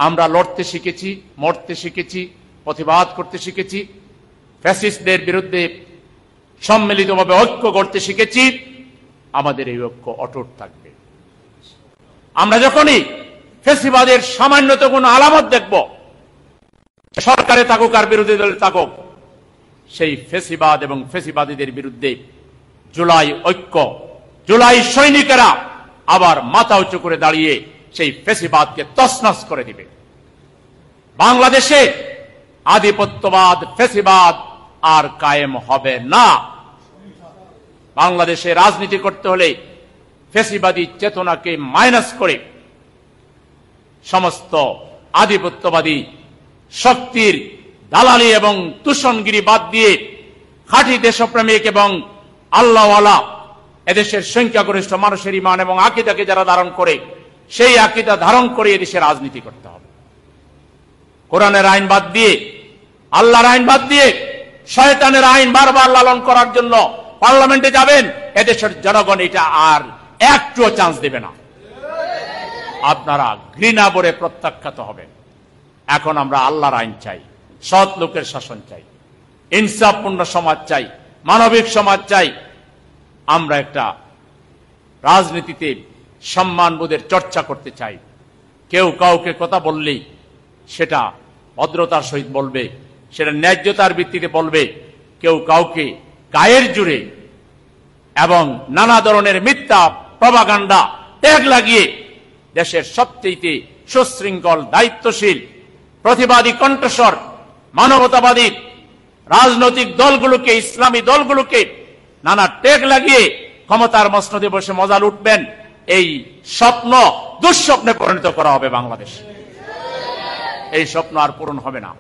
আমরা লড়তে শিখেছি, মরতে শিখেছি, প্রতিবাদ করতে শিখেছি, ফ্যাসিস্টদের বিরুদ্ধে সম্মিলিতভাবে ঐক্য করতে শিখেছি। আমাদের এই ঐক্য অটুট থাকবে। আমরা যখনই ফ্যাসিবাদের সামান্যত কোনো আলামত দেখব, সরকারে থাকুক আর বিরোধী দলে থাকুক, সেই ফ্যাসিবাদ এবং ফ্যাসিবাদীদের বিরুদ্ধে জুলাই ঐক্য, জুলাই সৈনিকেরা আবার মাথা উঁচু করে দাঁড়িয়ে সেই ফ্যাসিবাদকে তছনছ করে দিবে। বাংলাদেশে আধিপত্যবাদ, ফ্যাসিবাদ আর কায়েম হবে না। বাংলাদেশে রাজনীতি করতে হলে ফ্যাসিবাদী চেতনাকে মাইনাস করে সমস্ত আধিপত্যবাদী শক্তির দালালি এবং তুষণগিরি বাদ দিয়ে খাঁটি দেশপ্রেমিক এবং আল্লাহওয়ালা এদেশের সংখ্যাগরিষ্ঠ মানুষের ঈমান এবং আকীদাকে যারা ধারণ করে, সেই আকীদা ধারণ করে এদেশে রাজনীতি করতে হবে। কোরআনের আইন বাদ দিয়ে, আল্লাহর আইন বাদ দিয়ে শয়তানের আইন বারবার লালন করার জন্য পার্লামেন্টে যাবেন, এদেশের জনগণ এটা আর একটুও চান্স দেবে না। আপনারা ঘৃণা ভরে প্রত্যাখ্যাত হবেন। এখন আমরা আল্লাহর আইন চাই, সৎ লোকের শাসন চাই, ইনসাফপূর্ণ সমাজ চাই, মানবিক সমাজ চাই। আমরা একটা রাজনীতিতে সম্মানবোধের চর্চা করতে চাই। কেউ কাউকে কথা বললেই সেটা ভদ্রতার সহিত বলবে, সেটা ন্যায্যতার ভিত্তিতে বলবে। কেউ কাউকে গায়ের জুড়ে এবং নানা ধরনের মিথ্যা প্রপাগান্ডা ট্যাগ লাগিয়ে দেশের সবচেয়ে সুশৃঙ্খল, দায়িত্বশীল, প্রতিবাদী কণ্ঠস্বর, মানবতাবাদী রাজনৈতিক দলগুলোকে, ইসলামী দলগুলোকে নানা ট্যাগ লাগিয়ে ক্ষমতার মসনদে বসে মজা লুটবেন, এই স্বপ্ন দুঃস্বপ্নে পরিণত করা হবে বাংলাদেশ। এই স্বপ্ন আর পূরণ হবে না।